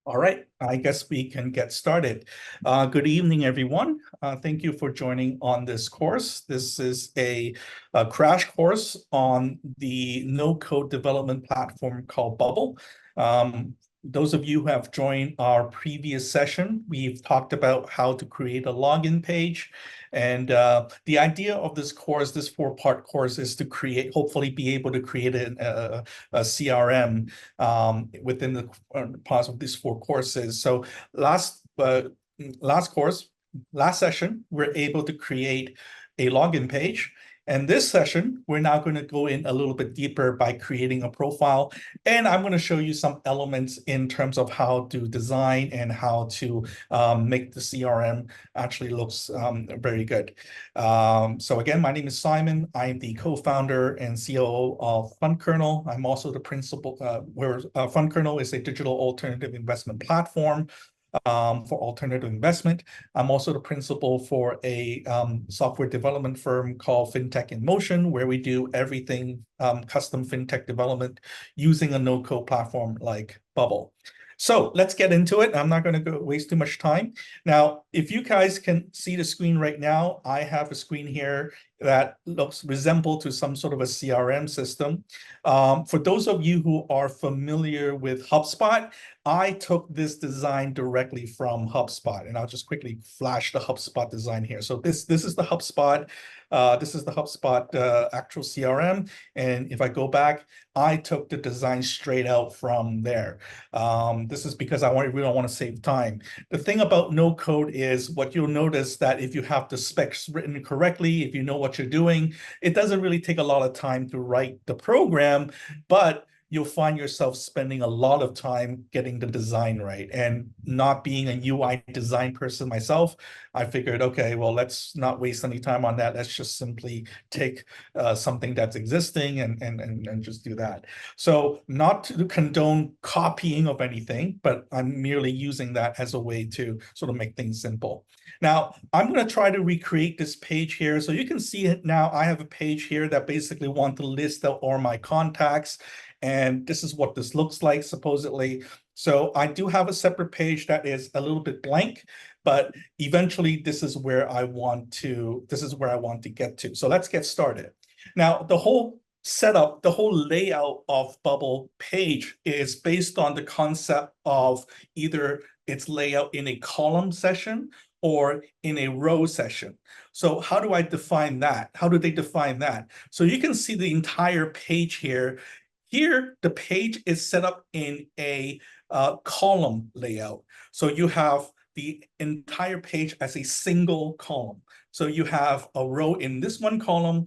All right, I guess we can get started. Good evening, everyone. Thank you for joining on this course. This is a crash course on the no-code development platform called Bubble. Those of you who have joined our previous session, we've talked about how to create a login page. And the idea of this course, this four-part course, is to hopefully be able to create a CRM within the parts of these four courses. So last session, we're able to create a login page. And this session, we're now going to go in a little bit deeper by creating a profile. And I'm going to show you some elements in terms of how to design and how to make the CRM actually looks very good. So again, my name is Simon. I'm the co-founder and COO of FundKernel. I'm also the principal, where FundKernel is a digital alternative investment platform for alternative investment. I'm also the principal for a software development firm called FinTech in Motion, where we do everything custom FinTech development using a no-code platform like Bubble. So let's get into it. I'm not going to waste too much time. Now, if you guys can see the screen right now, I have a screen here that resembles to some sort of a CRM system. For those of you who are familiar with HubSpot, I took this design directly from HubSpot, and I'll just quickly flash the HubSpot design here. So this is the HubSpot. This is the HubSpot actual CRM. And if I go back, I took the design straight out from there. This is because we don't want to save time. The thing about no code is what you'll notice that if you have the specs written correctly, if you know what you're doing, it doesn't really take a lot of time to write the program, but you'll find yourself spending a lot of time getting the design right. And not being a UI design person myself, I figured, okay, well, let's not waste any time on that. Let's just simply take something that's existing and just do that. So not to condone copying of anything, but I'm merely using that as a way to sort of make things simple. Now, I'm going to try to recreate this page here. So you can see it now. I have a page here that basically want to list out all my contacts. And this is what this looks like, supposedly. So I do have a separate page that is a little bit blank, but eventually this is where I want to get to. So let's get started. Now, the whole setup, the whole layout of Bubble page is based on the concept of either its layout in a column session or in a row session. So how do I define that? How do they define that? So you can see the entire page here. Here, the page is set up in a column layout. So you have the entire page as a single column. So you have a row in this one column,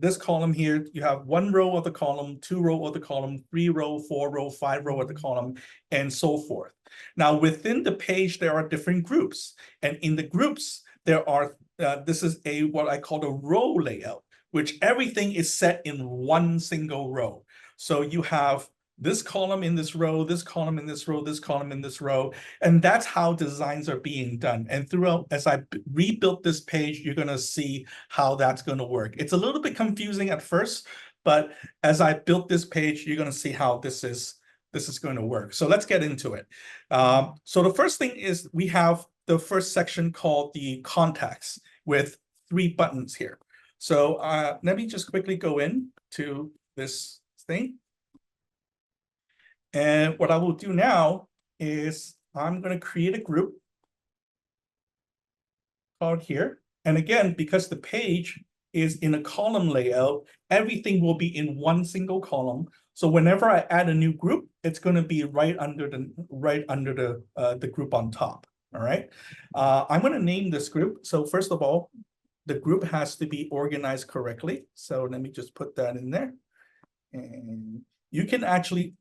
this column here, you have one row of the column, two row of the column, 3 row, 4 row, 5 row of the column, and so forth. Now, within the page, there are different groups. And in the groups, there are, this is what I call a row layout, which everything is set in one single row. So you have this column in this row, this column in this row, this column in this row, and that's how designs are being done. And throughout, as I rebuilt this page, you're going to see how that's going to work. It's a little bit confusing at first, but as I built this page, you're going to see how this is going to work. So let's get into it. So the first thing is we have the first section called the contacts with 3 buttons here. So let me just quickly go in to this thing. And what I will do now is I'm going to create a group called here. And again, because the page is in a column layout, everything will be in one single column. So whenever I add a new group, it's going to be right under the group on top. All right. I'm going to name this group. So first of all, the group has to be organized correctly. So let me just put that in there. And you can actually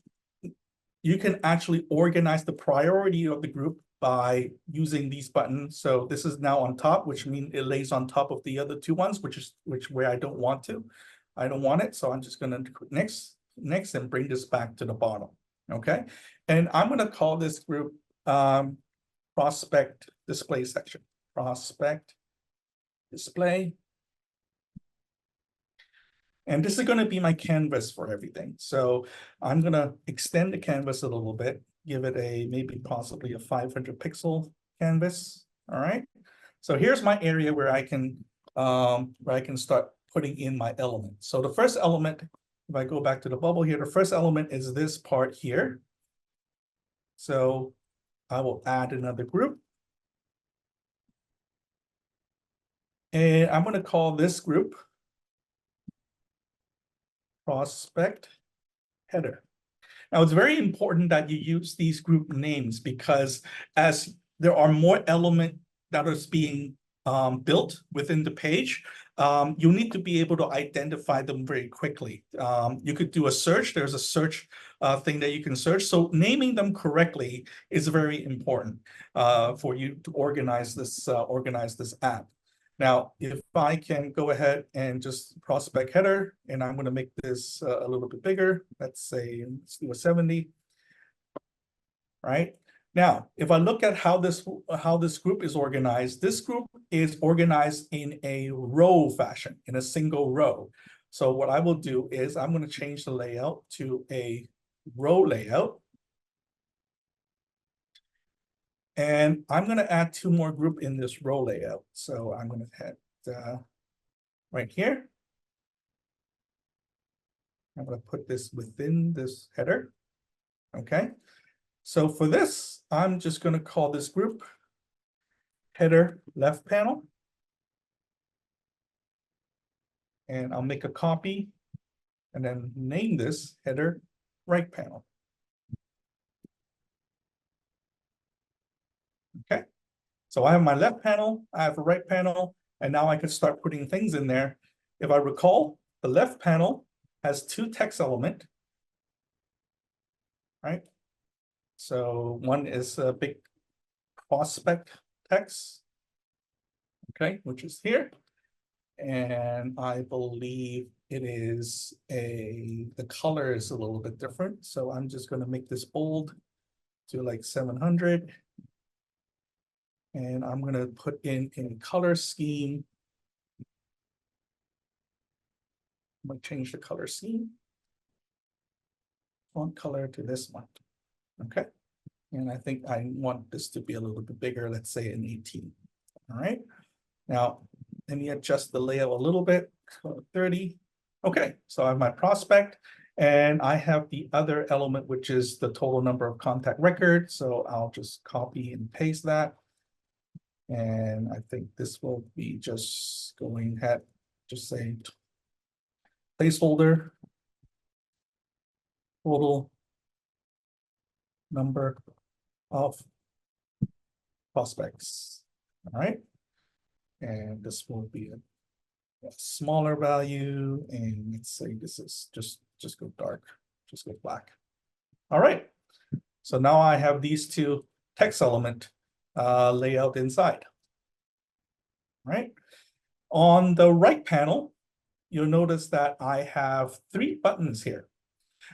organize the priority of the group by using these buttons. So this is now on top, which means it lays on top of the other 2 ones, where I don't want to. I don't want it. So I'm just going to next and bring this back to the bottom. Okay. And I'm going to call this group prospect display section. Prospect display. And this is going to be my canvas for everything. So I'm going to extend the canvas a little bit. give it a maybe possibly a 500 pixel canvas. All right. So here's my area where I can start putting in my element. So the first element, if I go back to the bubble here, the first element is this part here. So I will add another group. And I'm going to call this group prospect header. Now, it's very important that you use these group names because as there are more elements that are being built within the page, you need to be able to identify them very quickly. You could do a search. There's a search thing that you can search. So naming them correctly is very important for you to organize this app. Now, if I can go ahead and just prospect header, and I'm going to make this a little bit bigger, let's do a 70, right? Now, if I look at how this group is organized, this group is organized in a row fashion, in a single row. So what I will do is I'm going to change the layout to a row layout. And I'm going to add two more groups in this row layout. So I'm going to head right here. I'm going to put this within this header. Okay. So for this, I'm just going to call this group header left panel. And I'll make a copy and then name this header right panel. Okay. So I have my left panel, I have a right panel, and now I can start putting things in there. If I recall, the left panel has two text elements, right? So one is a big prospect text, okay, which is here. And I believe it is the color is a little bit different. So I'm just going to make this bold to like 700. And I'm going to put in color scheme. I'm going to change the color scheme. Font color to this one. Okay. And I think I want this to be a little bit bigger. Let's say an 18. All right. Now, let me adjust the layout a little bit. 30. Okay. So I have my prospect. And I have the other element, which is the total number of contact records. So I'll just copy and paste that. And I think this will be just going ahead, just say placeholder, total number of prospects. All right. And this will be a smaller value. And let's say this is just go dark, just go black. All right. So now I have these two text element layout inside. Right. On the right panel, you'll notice that I have 3 buttons here.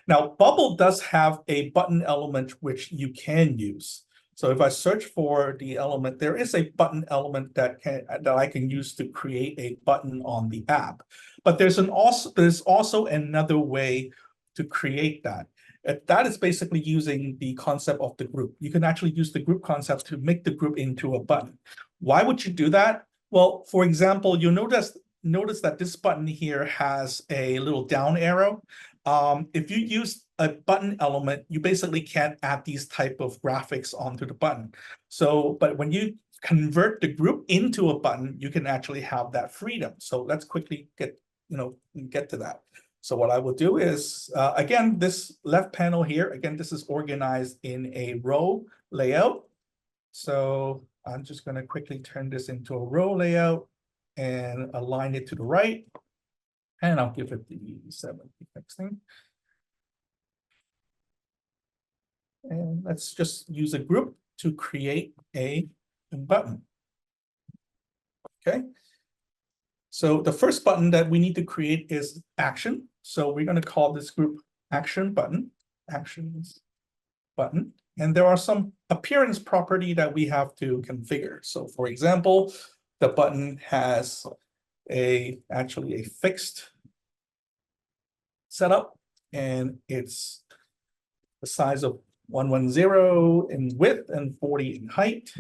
Now, Bubble does have a button element which you can use. So if I search for the element, there is a button element that I can use to create a button on the app. But there's also another way to create that. That is basically using the concept of the group. You can actually use the group concept to make the group into a button. Why would you do that? Well, for example, you'll notice that this button here has a little down arrow. If you use a button element, you basically can't add these type of graphics onto the button. So, but when you convert the group into a button, you can actually have that freedom. So let's quickly get to that. So what I will do is, again, this left panel here, again, this is organized in a row layout. So I'm just going to quickly turn this into a row layout and align it to the right. And I'll give it the 70 next thing. And let's just use a group to create a button. Okay. So the first button that we need to create is action. So we're going to call this group action button, actions button. And there are some appearance property that we have to configure. So for example, the button has actually a fixed setup, and it's the size of 110 in width and 40 in height.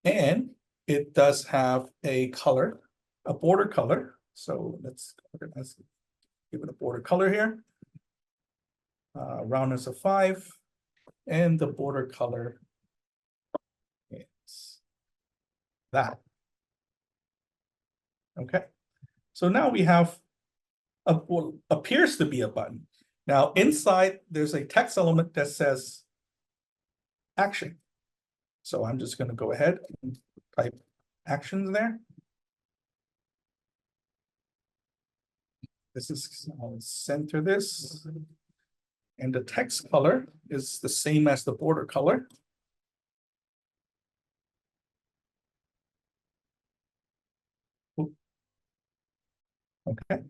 And it does have a color, a border color. So let's give it a border color here. Roundness of 5. And the border color is that. Okay. So now we have what appears to be a button. Now inside, there's a text element that says action. So I'm just going to go ahead and type actions there. This is, I'll center this. And the text color is the same as the border color. Okay.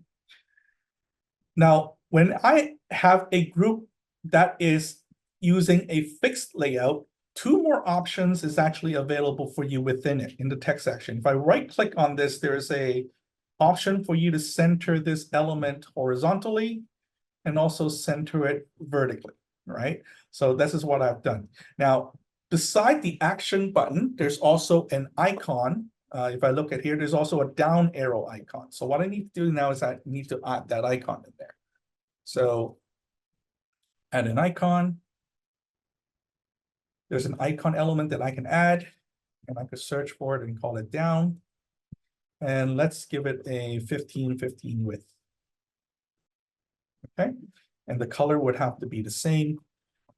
Now, when I have a group that is using a fixed layout, 2 more options is actually available for you within it in the text section. If I right-click on this, there's a option for you to center this element horizontally and also center it vertically, right? So this is what I've done. Now, beside the action button, there's also an icon. If I look at here, there's also a down arrow icon. So what I need to do now is I need to add that icon in there. So add an icon. There's an icon element that I can add, and I could search for it and call it down. And let's give it a 15 width. Okay, and the color would have to be the same.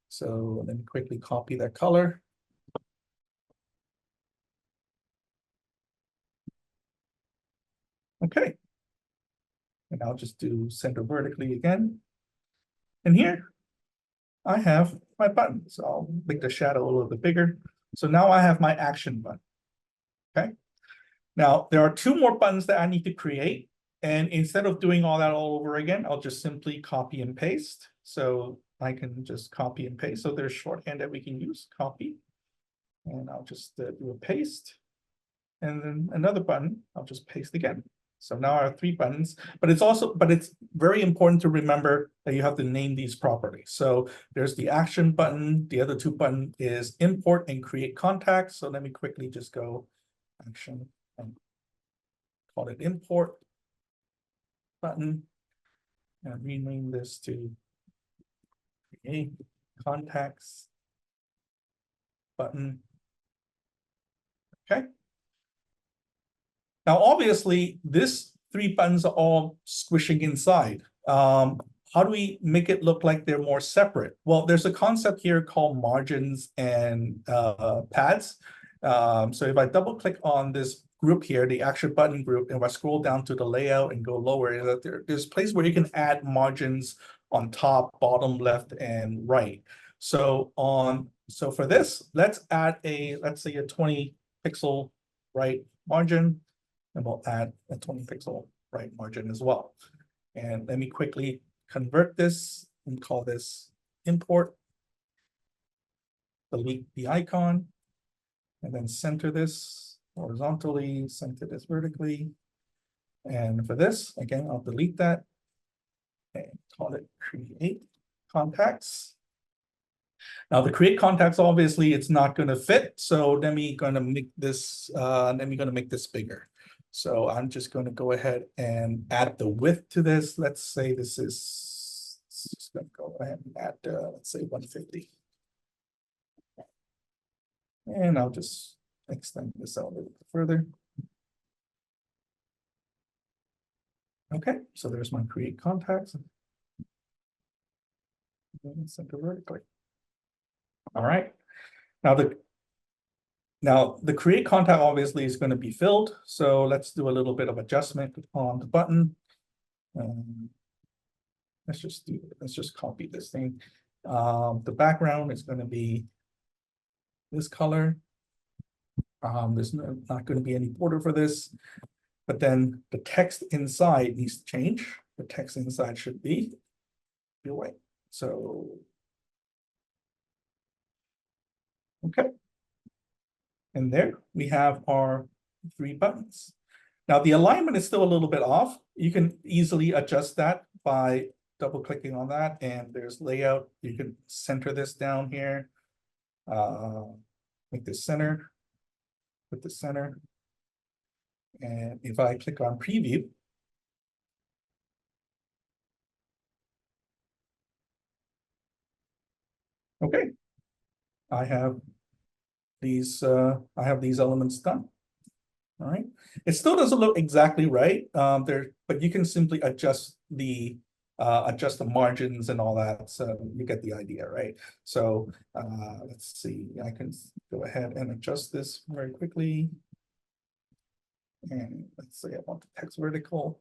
So let me quickly copy that color. Okay, and I'll just do center vertically again. And here I have my button. So I'll make the shadow a little bit bigger. So now I have my action button. Okay, now there are 2 more buttons that I need to create. And instead of doing all that all over again, I'll just simply copy and paste. So I can just copy and paste. So there's shorthand that we can use, copy. And I'll just do a paste. And then another button, I'll just paste again. So now I have 3 buttons, but it's very important to remember that you have to name these properly. So there's the action button. The other 2 button is import and create contacts. So let me quickly just go action and call it import button and rename this to create contacts button. Okay. Now, obviously, this 3 buttons are all squishing inside. How do we make it look like they're more separate? Well, there's a concept here called margins and pads. So if I double click on this group here, the action button group, and if I scroll down to the layout and go lower, there's a place where you can add margins on top, bottom, left, and right. So for this, let's add let's say a 20 pixel right margin, and we'll add a 20 pixel right margin as well. And let me quickly convert this and call this import. Delete the icon, and then center this horizontally, center this vertically. And for this, again, I'll delete that and call it create contacts. Now the create contacts, obviously it's not going to fit. So let me gonna make this bigger. So I'm just going to go ahead and add the width to this. Let's say this is, just going to go ahead and add, let's say 150. And I'll just extend this out a little bit further. Okay, so there's my create contacts. And center vertically. All right. Now the create contact obviously is going to be filled. So let's do a little bit of adjustment on the button. Let's just copy this thing. The background is going to be this color. There's not going to be any border for this, but then the text inside needs to change. The text inside should be white. So, okay. And there we have our 3 buttons. Now the alignment is still a little bit off. You can easily adjust that by double clicking on that, and there's layout. You can center this down here. Make this center, put the center. And if I click on preview, okay, I have these elements done. All right. It still doesn't look exactly right there, but you can simply adjust the margins and all that. So you get the idea, right? So let's see, I can go ahead and adjust this very quickly. And let's say I want the text vertical.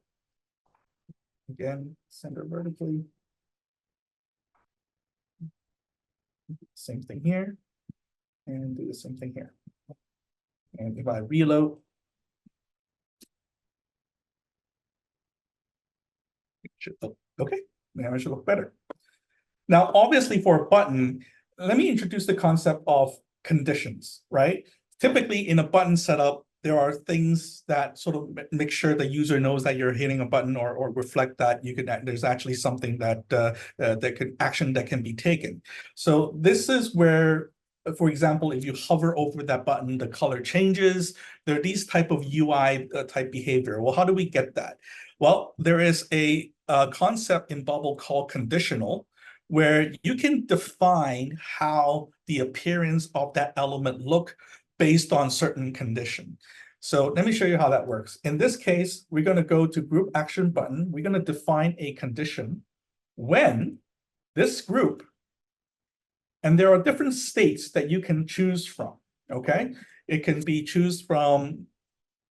Again, center vertically. Same thing here. And do the same thing here. And if I reload, it should look okay. Now it should look better. Now, obviously, for a button, let me introduce the concept of conditions, right? Typically, in a button setup, there are things that sort of make sure the user knows that you're hitting a button, or reflect that there's actually something that action that can be taken. So this is where, for example, if you hover over that button, the color changes. There are these type of UI type behavior. Well, how do we get that? Well, there is a concept in Bubble called conditional, where you can define how the appearance of that element look based on certain condition. So let me show you how that works. In this case, we're going to go to group action button. We're going to define a condition when this group, and there are different states that you can choose from, okay? It can be choose from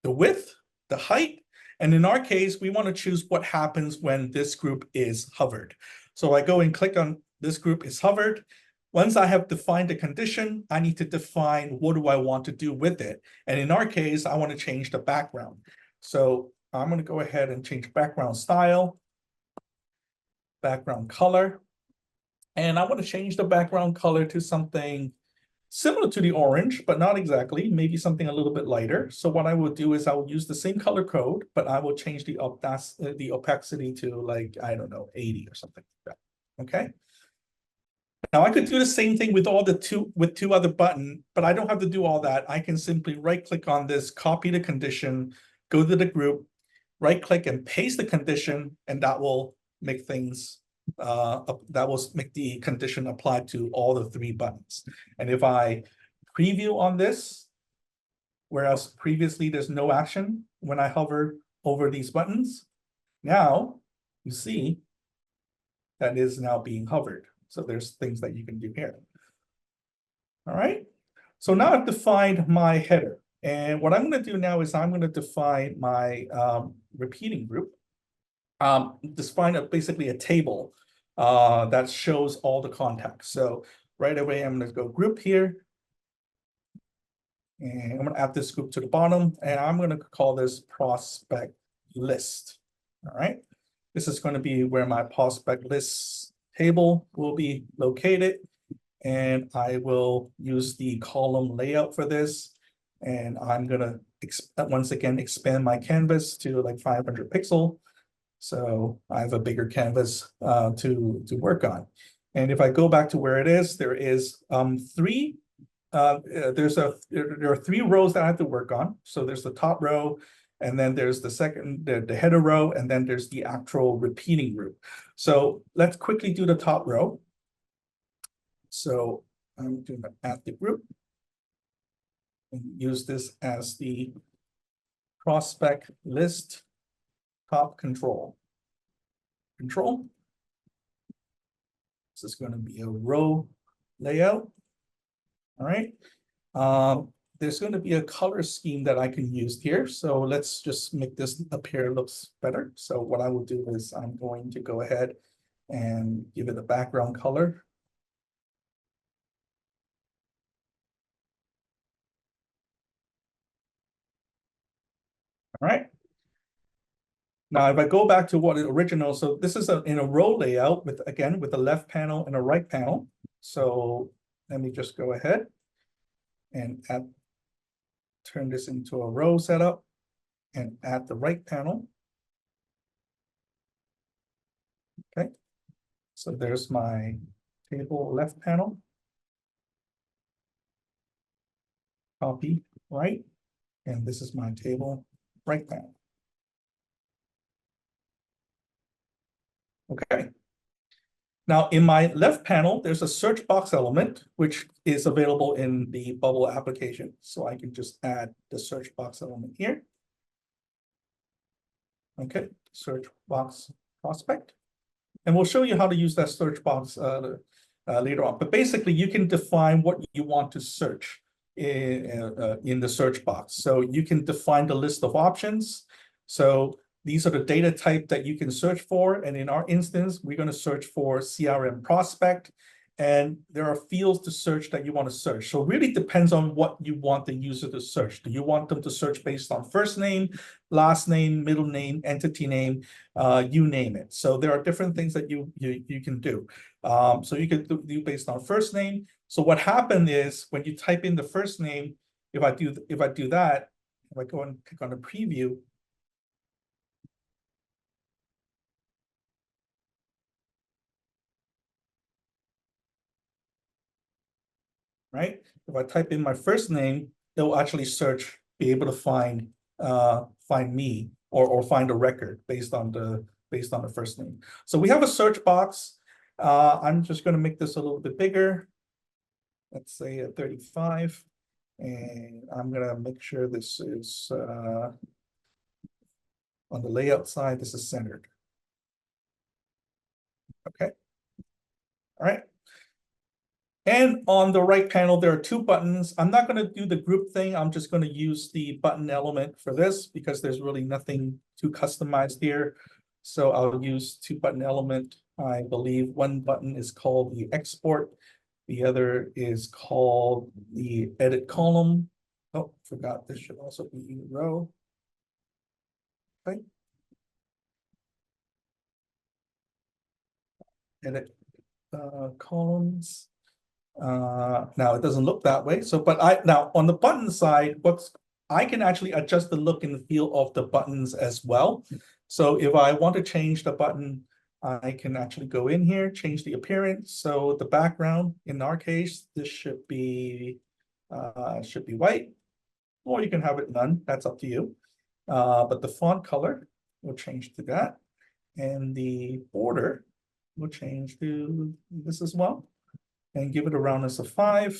the width, the height, and in our case, we want to choose what happens when this group is hovered. So I go and click on this group is hovered. Once I have defined a condition, I need to define what do I want to do with it. And in our case, I want to change the background. So I'm going to go ahead and change background style, background color. And I want to change the background color to something similar to the orange, but not exactly, maybe something a little bit lighter. So what I will do is I will use the same color code, but I will change the opacity to, like, I don't know, 80 or something like that, okay? Now I could do the same thing with two other buttons, but I don't have to do all that. I can simply right click on this, copy the condition, go to the group, right click and paste the condition, and that will make things make the condition apply to all the three buttons. And if I preview on this, whereas previously there's no action when I hover over these buttons, now you see that is now being hovered. So there's things that you can do here. All right. So now I've defined my header. And what I'm going to do now is I'm going to define my repeating group. Define basically a table that shows all the contacts. So right away, I'm going to go group here. And I'm going to add this group to the bottom. And I'm going to call this prospect list. All right. This is going to be where my prospect list table will be located. And I will use the column layout for this. And I'm going to, once again, expand my canvas to like 500 pixel. So I have a bigger canvas to work on. And if I go back to where it is, there is there are 3 rows that I have to work on. So there's the top row, and then there's the header row, and then there's the actual repeating group. So let's quickly do the top row. So I'm going to add the group and use this as the prospect list top control. This is going to be a row layout. All right. There's going to be a color scheme that I can use here. So let's just make this appear looks better. So what I will do is I'm going to go ahead and give it a background color. All right. Now, if I go back to what is original, so this is in a row layout with, again, with a left panel and a right panel. So let me just go ahead and turn this into a row setup and add the right panel. Okay. So there's my table left panel. Copy right, and this is my table right panel. Okay. Now in my left panel, there's a search box element, which is available in the Bubble application. So I can just add the search box element here. Okay, search box prospect. And we'll show you how to use that search box later on. But basically, you can define what you want to search in the search box. So you can define the list of options. So these are the data type that you can search for. And in our instance, we're going to search for CRM prospect. And there are fields to search that you want to search. So it really depends on what you want the user to search. Do you want them to search based on first name, last name, middle name, entity name, you name it. So there are different things that you can do. So you can do based on first name. So what happened is when you type in the first name, if I do that, if I go and click on the preview, right? If I type in my first name, it will actually be able to find me or find a record based on the first name. So we have a search box. I'm just going to make this a little bit bigger. Let's say a 35, and I'm going to make sure this is on the layout side. This is centered. Okay. All right. And on the right panel, there are two buttons. I'm not going to do the group thing. I'm just going to use the button element for this because there's really nothing too customized here. So I'll use two button element. I believe one button is called the export. The other is called the edit column. Oh, forgot this should also be row. Okay. Edit columns. Now it doesn't look that way. So, but now on the button side, I can actually adjust the look and feel of the buttons as well. So if I want to change the button, I can actually go in here, change the appearance. So the background, in our case, this should be white, or you can have it none. That's up to you. But the font color will change to that, and the border will change to this as well. And give it a roundness of 5.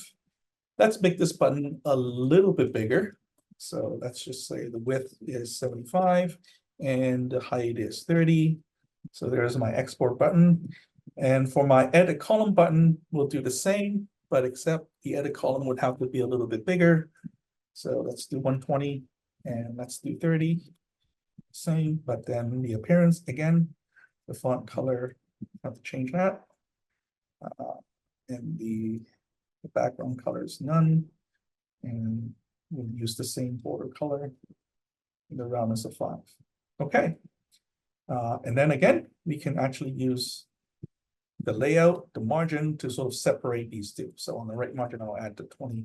Let's make this button a little bit bigger. So let's just say the width is 75 and the height is 30. So there's my export button. And for my edit column button, we'll do the same, but except the edit column would have to be a little bit bigger. So let's do 120 and let's do 30. Same, but then the appearance, again, the font color, have to change that. And the background color is none, and we'll use the same border color, the roundness of 5. Okay, and then again, we can actually use the layout, the margin to sort of separate these two. So on the right margin, I'll add the 20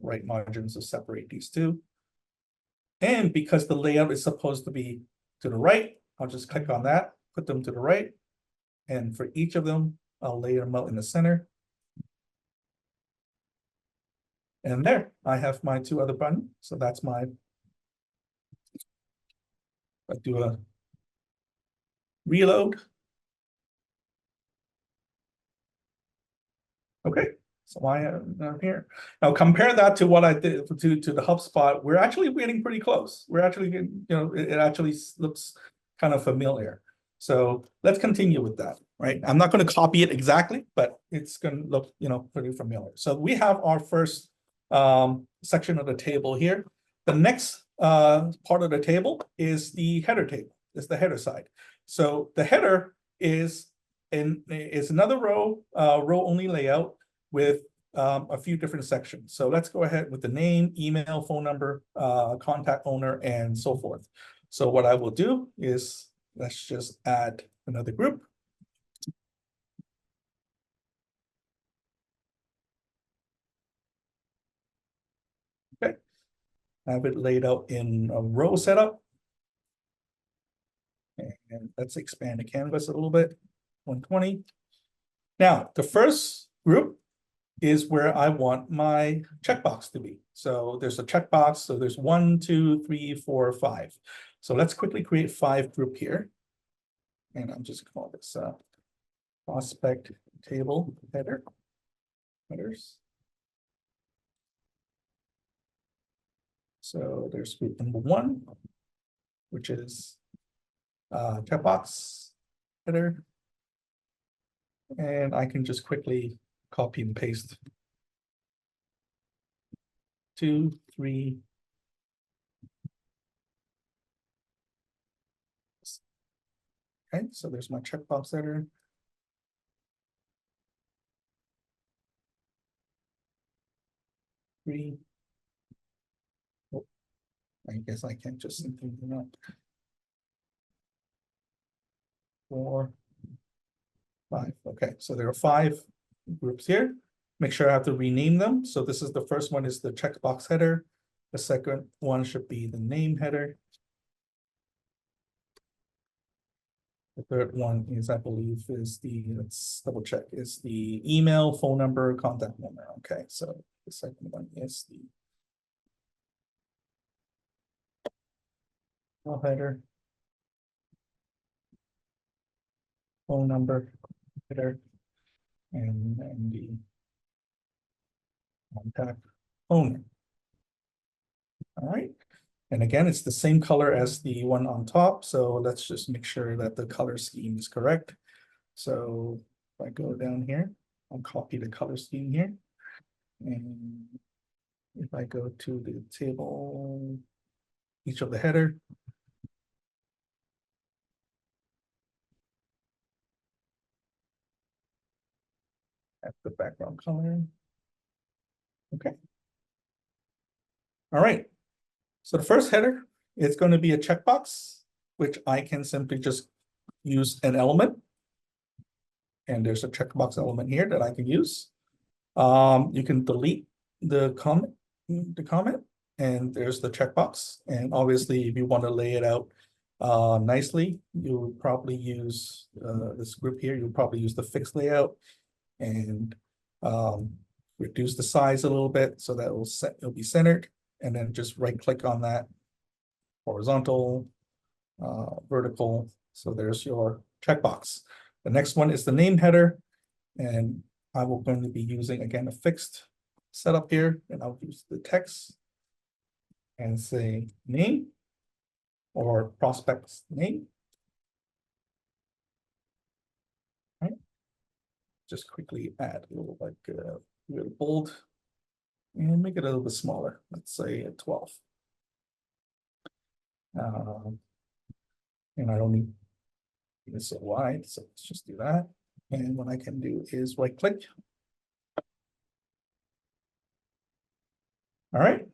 right margins to separate these two. And because the layout is supposed to be to the right, I'll just click on that, put them to the right, and for each of them, I'll lay them out in the center. And there, I have my two other buttons. So that's I do a reload. Okay, so I am here. Now compare that to what I did to the HubSpot. We're actually getting pretty close. We're actually getting, it actually looks kind of familiar. So let's continue with that, right? I'm not going to copy it exactly, but it's going to look, pretty familiar. So we have our first section of the table here. The next part of the table is the header table, is the header side. So the header is another row only layout with a few different sections. So let's go ahead with the name, email, phone number, contact owner, and so forth. So what I will do is let's just add another group. Okay, have it laid out in a row setup. And let's expand the canvas a little bit, 120. Now, the first group is where I want my checkbox to be. So there's a checkbox. So there's 1, 2, 3, 4, 5. So let's quickly create 5 group here. And I'm just calling this prospect table headers. So there's group number 1, which is checkbox header. And I can just quickly copy and paste 2, 3. Okay, so there's my checkbox header. 3. Oh, I guess I can't just simply do that. 4, 5. Okay, so there are 5 groups here. Make sure I have to rename them. So this is the first one is the checkbox header. The second one should be the name header. The third one is, I believe, is let's double check, is the email, phone number, contact number. Okay, so the second one is the email header, phone number header, and the contact owner. All right. And again, it's the same color as the one on top. So let's just make sure that the color scheme is correct. So if I go down here, I'll copy the color scheme here. And if I go to the table, each of the header, at the background color. Okay. All right. So the first header is going to be a checkbox, which I can simply just use an element. And there's a checkbox element here that I can use. You can delete the comment, and there's the checkbox. And obviously, if you want to lay it out nicely, you would probably use this group here. You'll probably use the fixed layout and reduce the size a little bit so that it'll be centered. And then just right click on that, horizontal, vertical. So there's your checkbox. The next one is the name header. And I will going to be using, again, a fixed setup here. And I'll use the text and say name or prospect's name. All right. Just quickly add a little really bold and make it a little bit smaller. Let's say a 12. And I don't need this so wide, so let's just do that. And what I can do is right click. All right.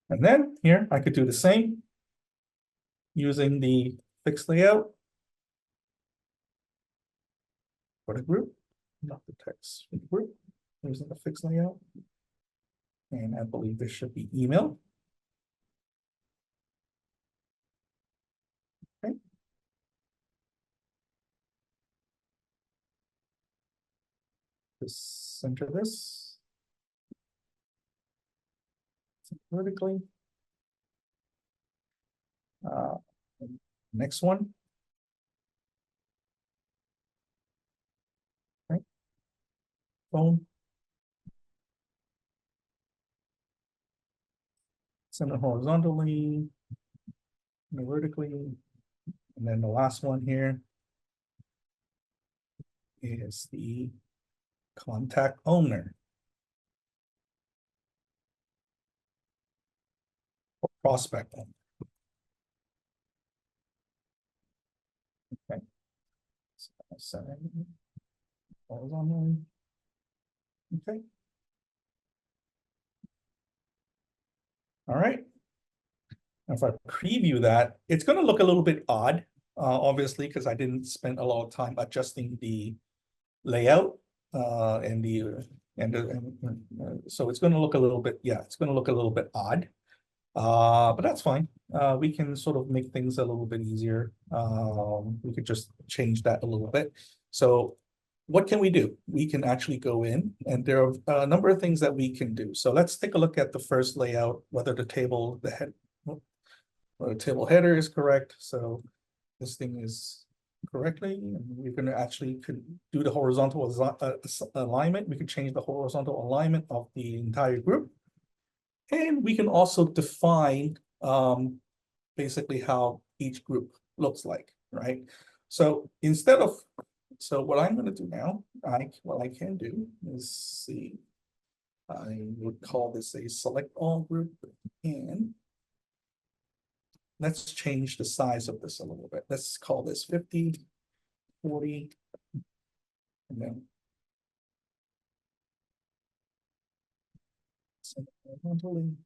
And then here I could do the same using the fixed layout for the group, not the text for the group, using the fixed layout. And I believe this should be email. Okay. Just center this vertically. Next one. Okay. Phone. Center horizontally, and vertically. And then the last one here is the contact owner. Or prospect owner. Okay. So, horizontally. Okay. All right. If I preview that, it's going to look a little bit odd, obviously, because I didn't spend a lot of time adjusting the layout so it's going to look a little bit, yeah, it's going to look a little bit odd, but that's fine. We can sort of make things a little bit easier. We could just change that a little bit. So what can we do? We can actually go in, and there are a number of things that we can do. So let's take a look at the first layout, whether the table, the table header is correct. So this thing is correctly, and we're going to actually do the horizontal alignment. We can change the horizontal alignment of the entire group. And we can also define basically how each group looks like, right? So instead of, so what I'm going to do now, what I can do is see, I would call this a select all group, and let's change the size of this a little bit. Let's call this 50, 40, and then horizontally.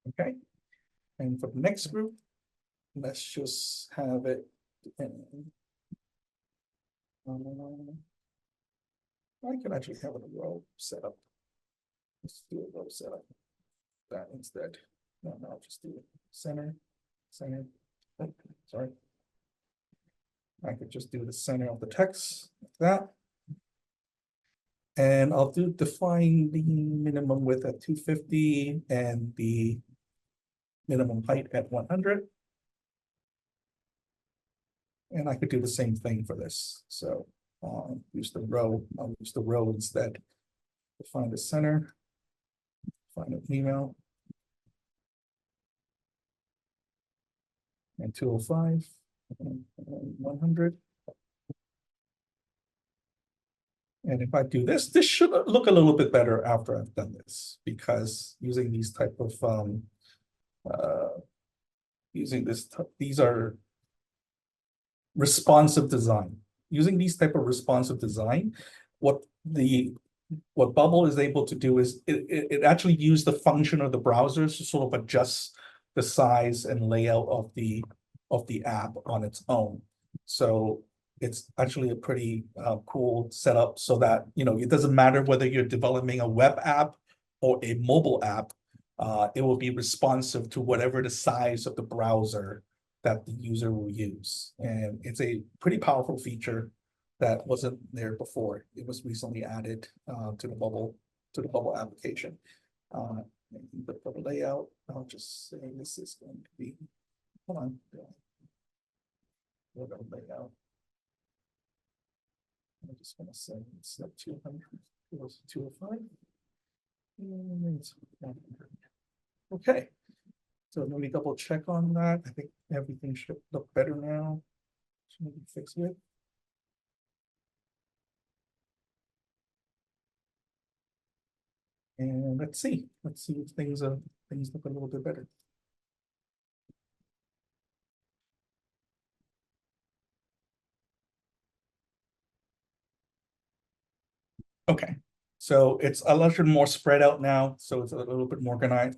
Okay, and for the next group, let's just have it. I can actually have a row set up. Let's do a row setup. That instead. No, I'll just do it. Center. Oh, sorry. I could just do the center of the text like that. And I'll define the minimum width at 250 and the minimum height at 100. And I could do the same thing for this. So use the row. I'll use the row instead. Define the center. Find an email. And 205 and 100. And if I do this, this should look a little bit better after I've done this, because using these type of these are responsive design. Using these type of responsive design, what Bubble is able to do is it actually use the function of the browser to sort of adjust the size and layout of the app on its own. So it's actually a pretty cool setup, so that it doesn't matter whether you're developing a web app or a mobile app, it will be responsive to whatever the size of the browser that the user will use. And it's a pretty powerful feature that wasn't there before. It was recently added to the Bubble application. But for the layout, I'll just say this is going to be, hold on, we're going to lay out. I'm just going to say it's like 200, 205. Okay, so let me double check on that. I think everything should look better now. Should maybe fix it. And let's see if things look a little bit better. Okay, so it's a little more spread out now, so it's a little bit more organized.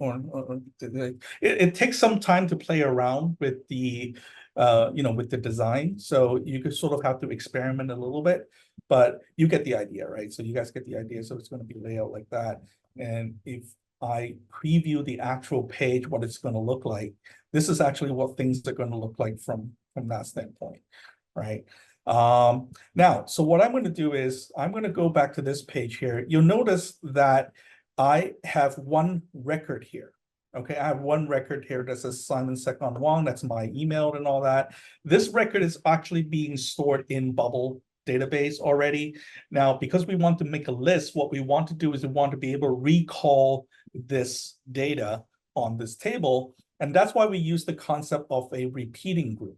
It takes some time to play around with the with the design, so you could sort of have to experiment a little bit, but you get the idea, right? So you guys get the idea. So it's going to be layout like that. And if I preview the actual page, what it's going to look like, this is actually what things are going to look like from that standpoint, right? Now, so what I'm going to do is I'm going to go back to this page here. You'll notice that I have one record here. Okay, I have one record here that says Simon Second Wong. That's my email and all that. This record is actually being stored in Bubble database already. Now, because we want to make a list, what we want to do is we want to be able to recall this data on this table. And that's why we use the concept of a repeating group.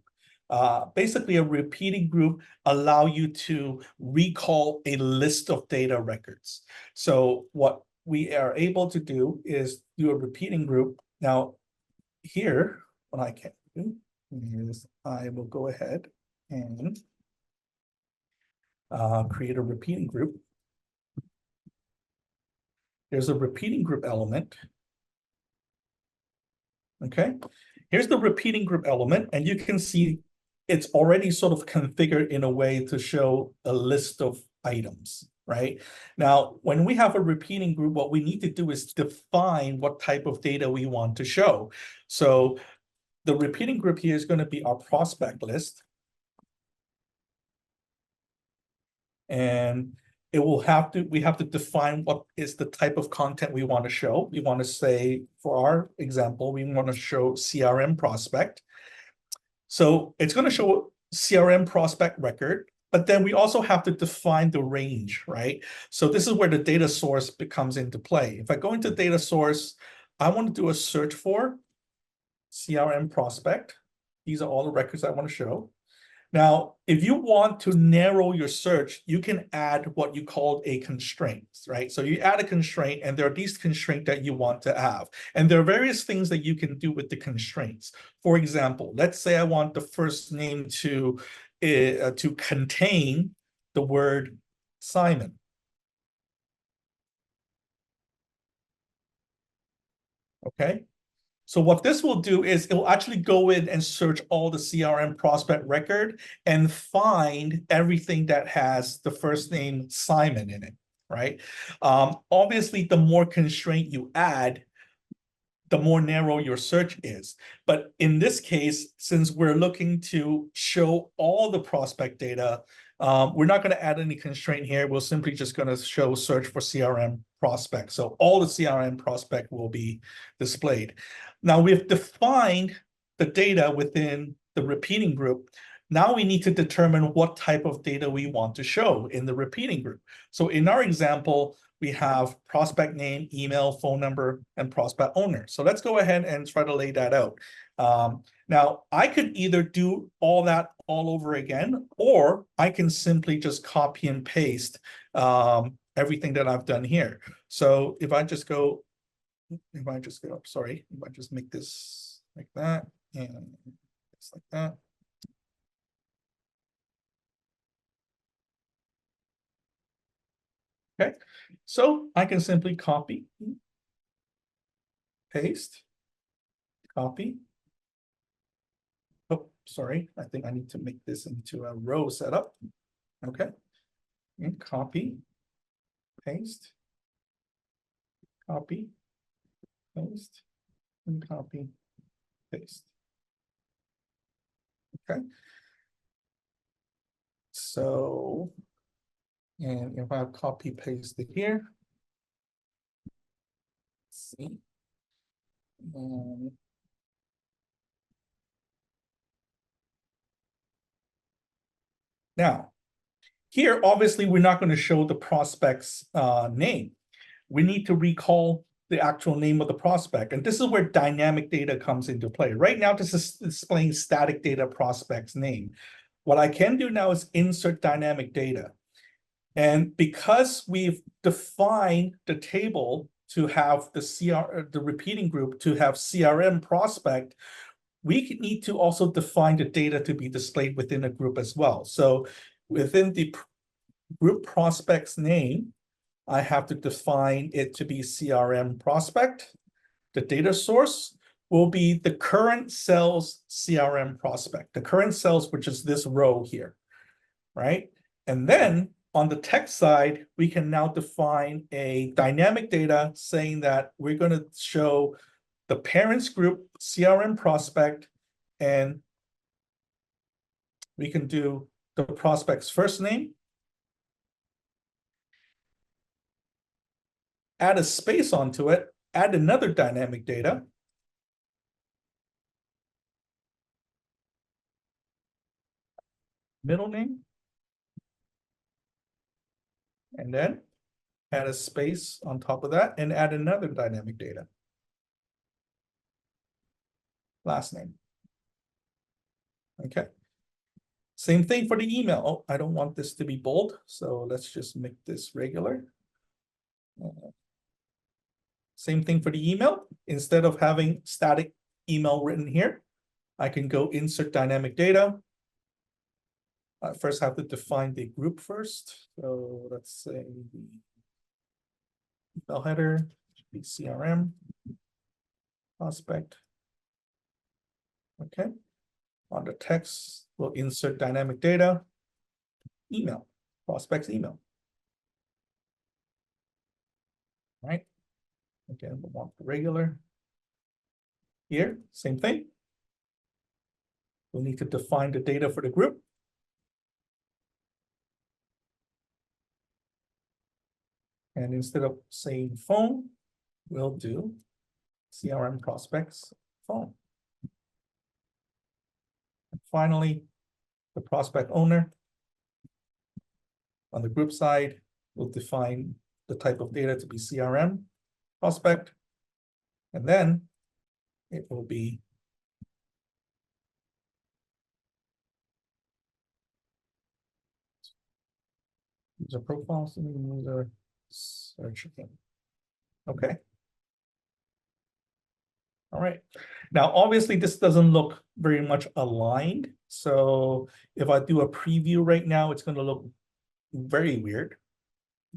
Basically, a repeating group allow you to recall a list of data records. So what we are able to do is do a repeating group. Now, here, what I can do is I will go ahead and create a repeating group. There's a repeating group element. Okay, here's the repeating group element, and you can see it's already sort of configured in a way to show a list of items, right? Now, when we have a repeating group, what we need to do is define what type of data we want to show. So the repeating group here is going to be our prospect list. And we have to define what is the type of content we want to show. We want to say, for our example, we want to show CRM prospect. So it's going to show CRM prospect record, but then we also have to define the range, right? So this is where the data source comes into play. If I go into data source, I want to do a search for CRM prospect. These are all the records I want to show. Now, if you want to narrow your search, you can add what you call a constraint, right? So you add a constraint, and there are these constraints that you want to have. And there are various things that you can do with the constraints. For example, let's say I want the first name to contain the word Simon. Okay. So what this will do is it will actually go in and search all the CRM prospect record and find everything that has the first name Simon in it, right? Obviously, the more constraint you add, the more narrow your search is. But in this case, since we're looking to show all the prospect data, we're not going to add any constraint here. We're simply just going to show search for CRM prospect. So all the CRM prospect will be displayed. Now we've defined the data within the repeating group. Now we need to determine what type of data we want to show in the repeating group. So in our example, we have prospect name, email, phone number, and prospect owner. So let's go ahead and try to lay that out. Now, I could either do all that all over again, or I can simply just copy and paste everything that I've done here. So if I just make this like that, and it's like that. Okay, so I can simply copy, paste, copy. Oh, sorry, I think I need to make this into a row setup. Okay, and copy, paste, copy, paste, and copy, paste. Okay, so, and if I copy pasted here, let's see. Now, here, obviously, we're not going to show the prospect's name. We need to recall the actual name of the prospect. And this is where dynamic data comes into play. Right now, this is displaying static data prospect's name. What I can do now is insert dynamic data. And because we've defined the table to have the repeating group to have CRM prospect, we need to also define the data to be displayed within a group as well. So within the group prospect's name, I have to define it to be CRM prospect. The data source will be the current cell's CRM prospect, the current cells, which is this row here, right? And then on the text side, we can now define a dynamic data saying that we're going to show the parents group CRM prospect, and we can do the prospect's first name, add a space onto it, add another dynamic data, middle name, and then add a space on top of that and add another dynamic data, last name. Okay. Same thing for the email. Oh, I don't want this to be bold, so let's just make this regular. Same thing for the email. Instead of having static email written here, I can go insert dynamic data. I first have to define the group first. So let's say the email header should be CRM prospect. Okay. On the text, we'll insert dynamic data, email, prospect's email. Right. Again, we'll want the regular. Here, same thing. We'll need to define the data for the group. And instead of saying phone, we'll do CRM prospects phone. And finally, the prospect owner. On the group side, we'll define the type of data to be CRM prospect. And then it will be user profiles and user search again. Okay. All right. Now, obviously, this doesn't look very much aligned. So if I do a preview right now, it's going to look very weird.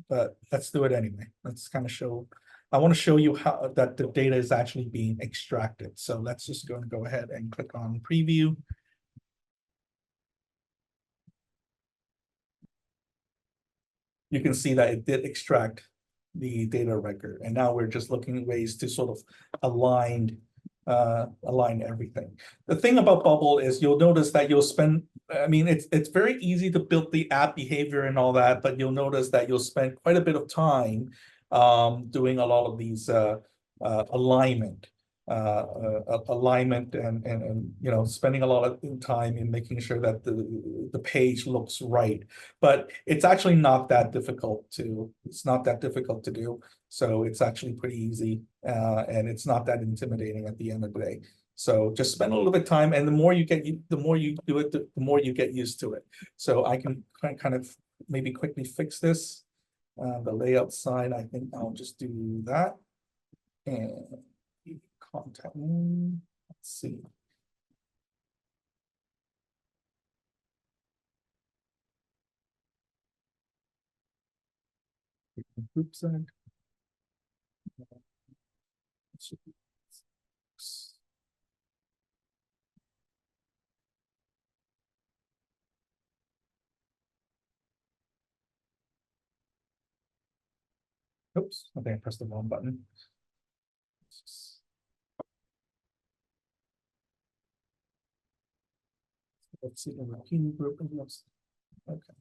But let's do it anyway. Let's kind of show. I want to show you how that the data is actually being extracted. So let's just go ahead and click on preview. You can see that it did extract the data record. And now we're just looking at ways to sort of align everything. The thing about Bubble is you'll notice that you'll spend, I mean, it's very easy to build the app behavior and all that, but you'll notice that you'll spend quite a bit of time doing a lot of these alignment and you know, spending a lot of time in making sure that the page looks right. But it's actually not that difficult to, do. So it's actually pretty easy and it's not that intimidating at the end of the day. So just spend a little bit of time, and the more you do it, the more you get used to it. So I can kind of maybe quickly fix this. The layout side, I think I'll just do that. And contact name, let's see. Group side. Oops, I think I pressed the wrong button. Let's see the repeating group. Okay.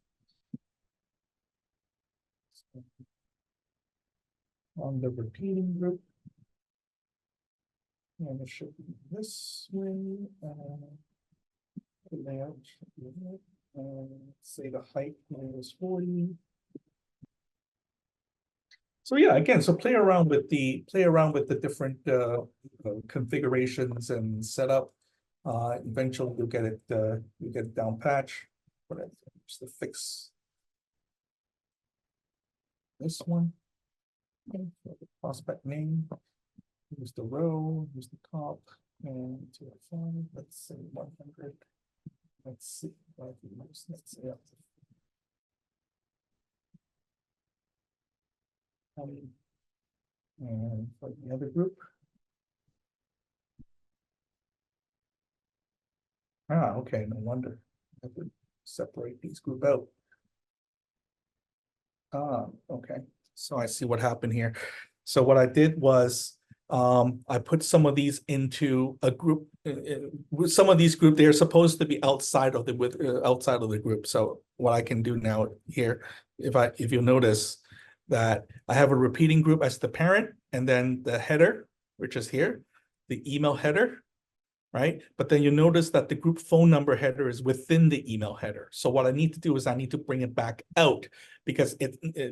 On the repeating group, and it should be this way. The layout should be say the height is 40. So yeah, again, so play around with the different configurations and setup. Eventually, you'll get it down patch. But just to fix this one. Okay, so the prospect name. Here's the row. Here's the top, and 205. Let's say 100. Let's see. Let's say up to and for the other group. Okay, no wonder. I have to separate these group out. Okay, so I see what happened here. So what I did was I put some of these into a group. With some of these groups, they're supposed to be outside of the group. So what I can do now here, if you notice that I have a repeating group as the parent, and then the header, which is here, the email header, right? But then you notice that the group phone number header is within the email header. So what I need to do is I need to bring it back out because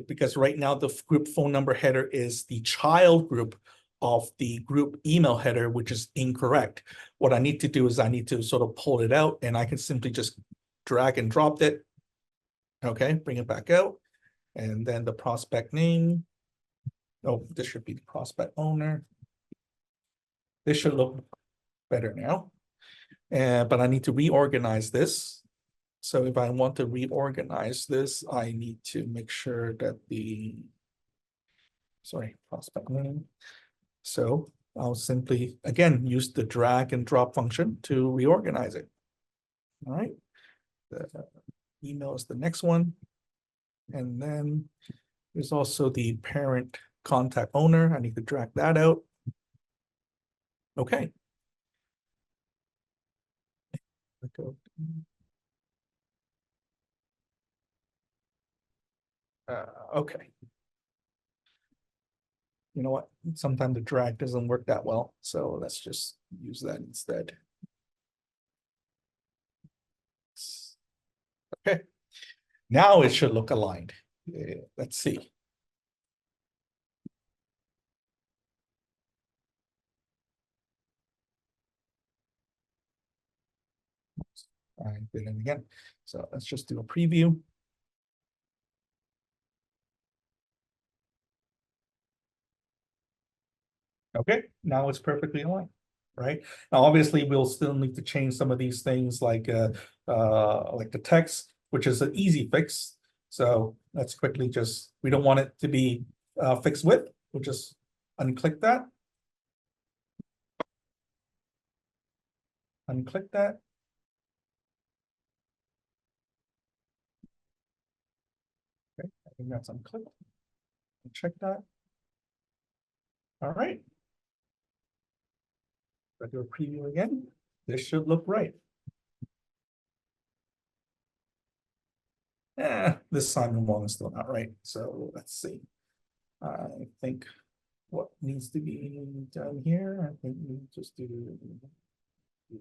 because right now the group phone number header is the child group of the group email header, which is incorrect. What I need to do is I need to sort of pull it out, and I can simply just drag and drop it. Okay, bring it back out. And then the prospect name. Oh, this should be the prospect owner. This should look better now. But I need to reorganize this. So if I want to reorganize this, I need to make sure that prospect name. So I'll simply, again, use the drag and drop function to reorganize it. All right. The email is the next one. And then there's also the parent contact owner. I need to drag that out. Okay. Okay. you know what? Sometimes the drag doesn't work that well. So let's just use that instead. Okay. Now it should look aligned. Let's see. I did it again. So let's just do a preview. Okay, now it's perfectly aligned, right? Now, obviously, we'll still need to change some of these things like the text, which is an easy fix. So let's quickly just, we don't want it to be fixed with, we'll just unclick that. Unclick that. Okay, I think that's unclicked. Check that. All right. Let's do a preview again. This should look right. This Simon Wong is still not right. So let's see. I think what needs to be done here, I think we just do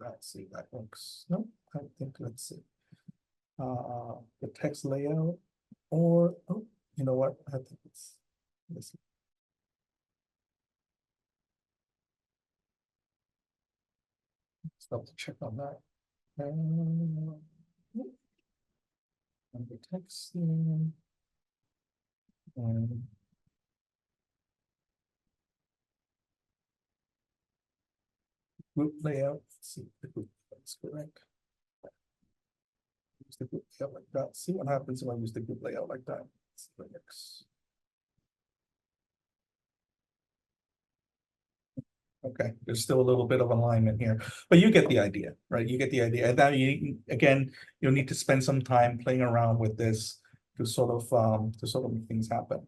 that, see if that works. No, I think let's see. The text layout, or oh, you know what? I think it's this. Let's check on that. Under text and group layout. Let's see if the group is correct. Use the group layout like that. See what happens when I use the group layout like that. Okay, there's still a little bit of alignment here, but you get the idea, right? You get the idea. And now you, again, you'll need to spend some time playing around with this to sort of make things happen.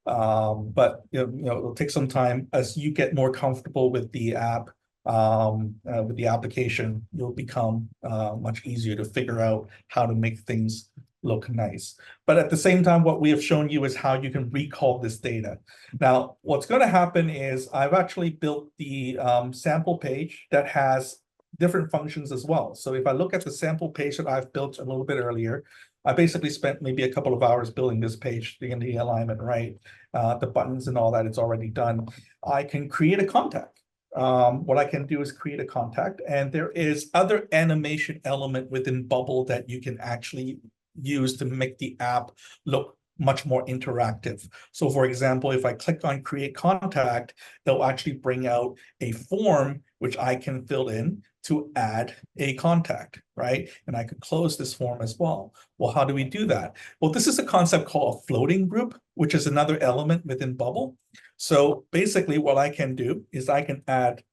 But you know, it'll take some time as you get more comfortable with the app, with the application. You'll become much easier to figure out how to make things look nice. But at the same time, what we have shown you is how you can recall this data. Now, what's going to happen is I've actually built the sample page that has different functions as well. So if I look at the sample page that I've built a little bit earlier, I basically spent maybe a couple of hours building this page, getting the alignment right, the buttons and all that, it's already done. I can create a contact. What I can do is create a contact, and there is other animation element within Bubble that you can actually use to make the app look much more interactive. So for example, if I click on create contact, they'll actually bring out a form which I can fill in to add a contact, right? And I could close this form as well. Well, how do we do that? Well, this is a concept called a floating group, which is another element within Bubble. So basically what I can do is I can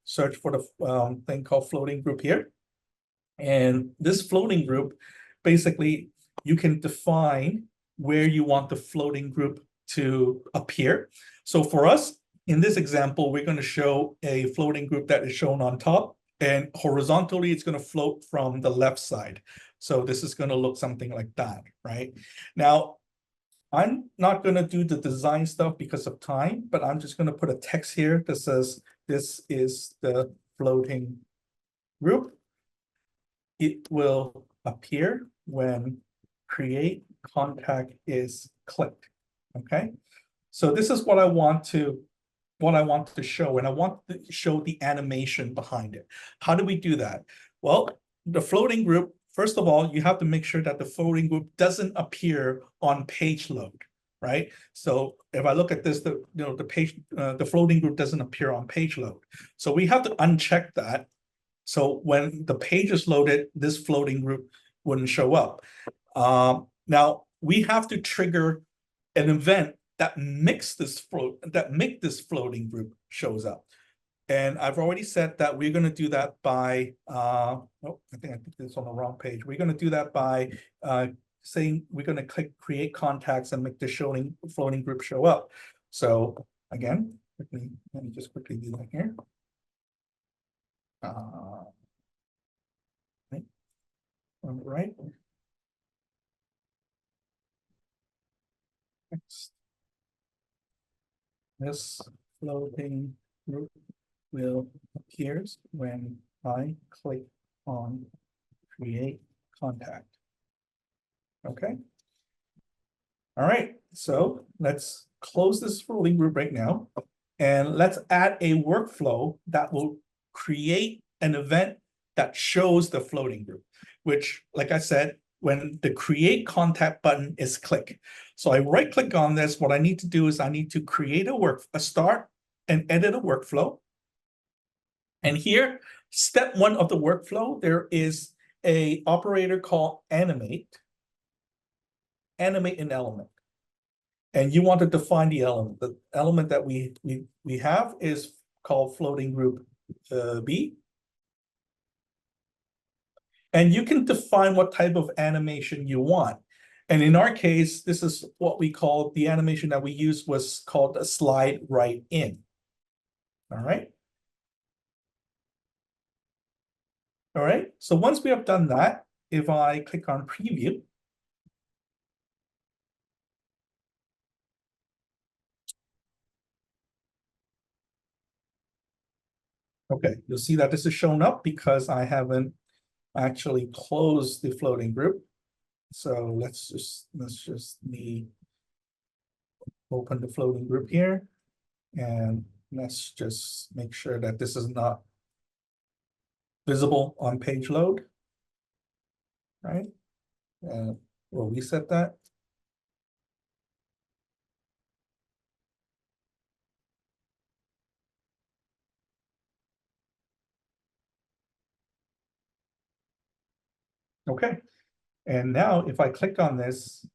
search for the thing called floating group here. And this floating group, basically you can define where you want the floating group to appear. So for us, in this example, we're going to show a floating group that is shown on top, and horizontally, it's going to float from the left side. So this is going to look something like that, right? Now, I'm not going to do the design stuff because of time, but I'm just going to put a text here that says, this is the floating group. It will appear when create contact is clicked. Okay, so this is what I want to show, and I want to show the animation behind it. How do we do that? Well, the floating group, first of all, you have to make sure that the floating group doesn't appear on page load, right? So if I look at this, the floating group doesn't appear on page load. So we have to uncheck that. So when the page is loaded, this floating group wouldn't show up. Now we have to trigger an event that makes this floating group shows up. And I've already said that we're going to do that by I think I put this on the wrong page. We're going to do that by saying we're going to click create contacts and make the floating group show up. So again, let me just quickly do that here. Right. All right. Next. This floating group will appears when I click on create contact. Okay. All right, so let's close this floating group right now. And let's add a workflow that will create an event that shows the floating group, which, like I said, when the create contact button is clicked. So I right click on this. What I need to do is I need to create a start and edit a workflow. And here, step one of the workflow, there is a operator called animate an element. And you want to define the element. The element that we have is called floating group B. And you can define what type of animation you want. And in our case, this is what we call the animation that we used was called a slide right in. All right. All right. So once we have done that, if I click on preview, okay, you'll see that this is shown up because I haven't actually closed the floating group. So let's just open the floating group here, and let's just make sure that this is not visible on page load, right? And we'll reset that. Okay, and now if I click on this,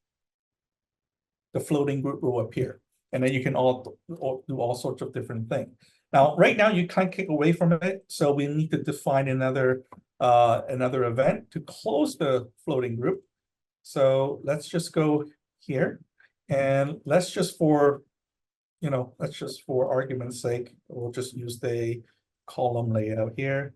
the floating group will appear, and then you can all do all sorts of different things. Now, right now you can't kick away from it, so we need to define another event to close the floating group. So let's just go here, and let's just for argument's sake, we'll just use the column layout here.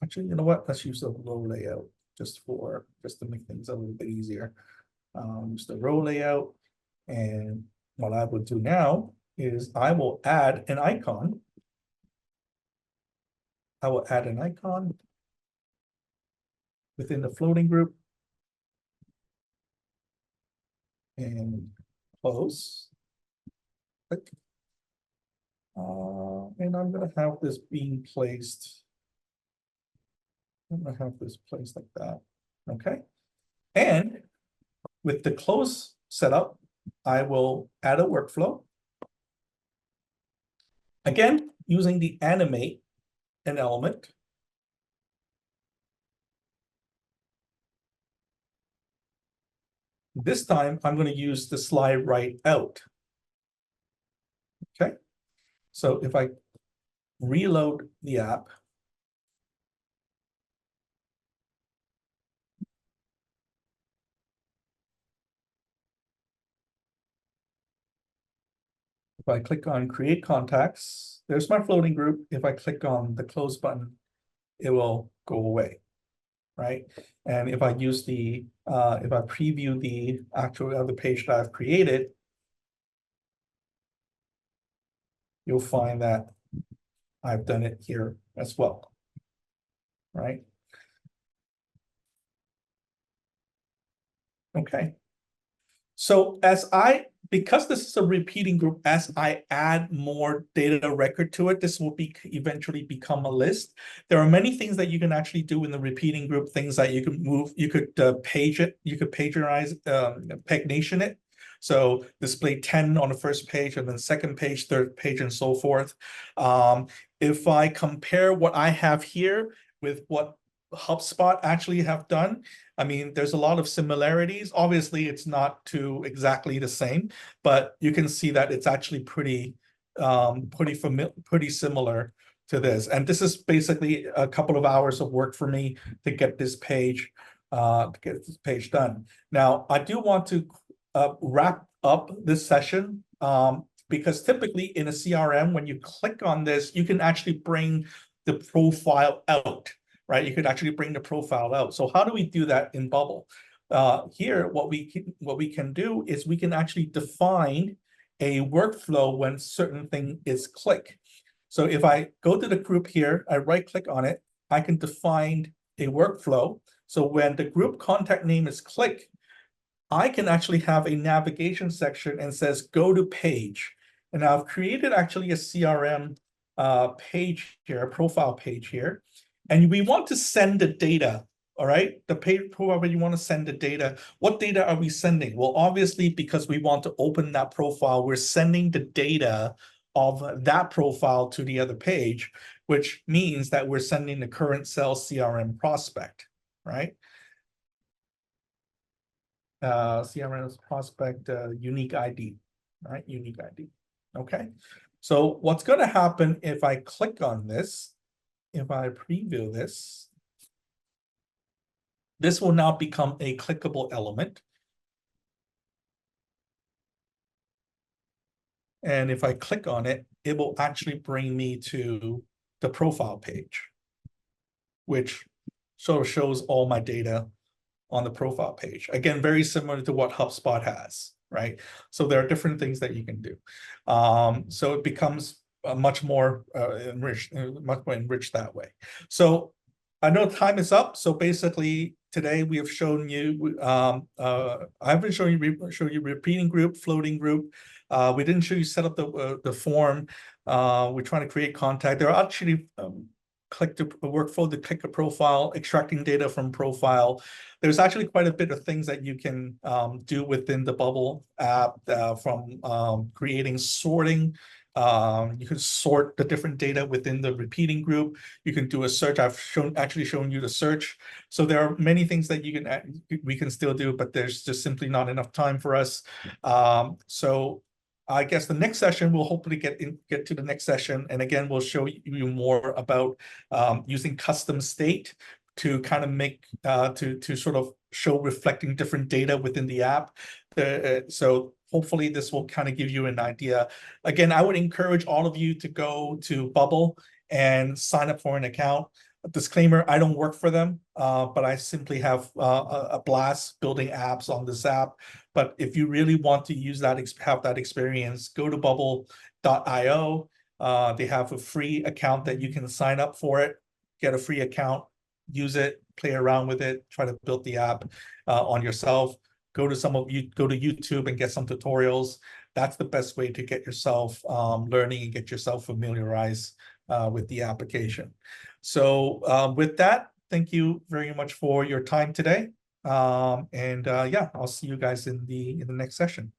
Actually, you know what? Let's use the row layout just to make things a little bit easier. Use the row layout, and what I will do now is I will add an icon. I will add an icon within the floating group and close. Click. And I'm going to have this being placed. I'm going to have this placed like that. Okay. And with the close setup, I will add a workflow. Again, using the animate an element. This time, I'm going to use the slide right out. Okay. So if I reload the app, if I click on create contacts, there's my floating group. If I click on the close button, it will go away, right? And if I use the, if I preview the actual other page that I've created, you'll find that I've done it here as well, right? Okay. So because this is a repeating group, as I add more data record to it, this will eventually become a list. There are many things that you can actually do in the repeating group, things that you can move, you could page it, you could pagination it. So display 10 on the first page and then second page, third page, and so forth. If I compare what I have here with what HubSpot actually have done, I mean, there's a lot of similarities. Obviously, it's not exactly the same, but you can see that it's actually pretty similar to this. And this is basically a couple of hours of work for me to get this page done. Now, I do want to wrap up this session because typically in a CRM, when you click on this, you can actually bring the profile out. Right, you could actually bring the profile out. So how do we do that in Bubble? here, what we can do is we can actually define a workflow when certain thing is click. So if I go to the group here, I right click on it, I can define a workflow. So when the group contact name is click, I can actually have a navigation section and says go to page. And I've created actually a CRM page here, a profile page here. And we want to send the data, all right? The page profile where you want to send the data. What data are we sending? Well, obviously, because we want to open that profile, we're sending the data of that profile to the other page, which means that we're sending the current sales CRM prospect, right? CRM prospect unique ID, right? Unique ID. Okay. So what's going to happen if I click on this, if I preview this, this will now become a clickable element. And if I click on it, it will actually bring me to the profile page, which sort of shows all my data on the profile page. Again, very similar to what HubSpot has, right? So there are different things that you can do. So it becomes much more enriched that way. So I know time is up. So basically today we have shown you, I've been showing you repeating group, floating group. We didn't show you set up the form. We're trying to create contact. There are actually click to workflow to click a profile, extracting data from profile. There's actually quite a bit of things that you can do within the Bubble app, from creating sorting. You can sort the different data within the repeating group. You can do a search. I've actually shown you the search. So there are many things that we can still do, but there's just simply not enough time for us. So I guess the next session, we'll hopefully get to the next session. And again, we'll show you more about using custom state to kind of make, to sort of show reflecting different data within the app. So hopefully this will kind of give you an idea. Again, I would encourage all of you to go to Bubble and sign up for an account. Disclaimer, I don't work for them, but I simply have a blast building apps on this app. But if you really want to use that, have that experience, go to bubble.io. They have a free account that you can sign up for it, get a free account, use it, play around with it, try to build the app on yourself. Go to YouTube and get some tutorials. That's the best way to get yourself learning and get yourself familiarized with the application. So with that, thank you very much for your time today. Yeah, I'll see you guys in the next session.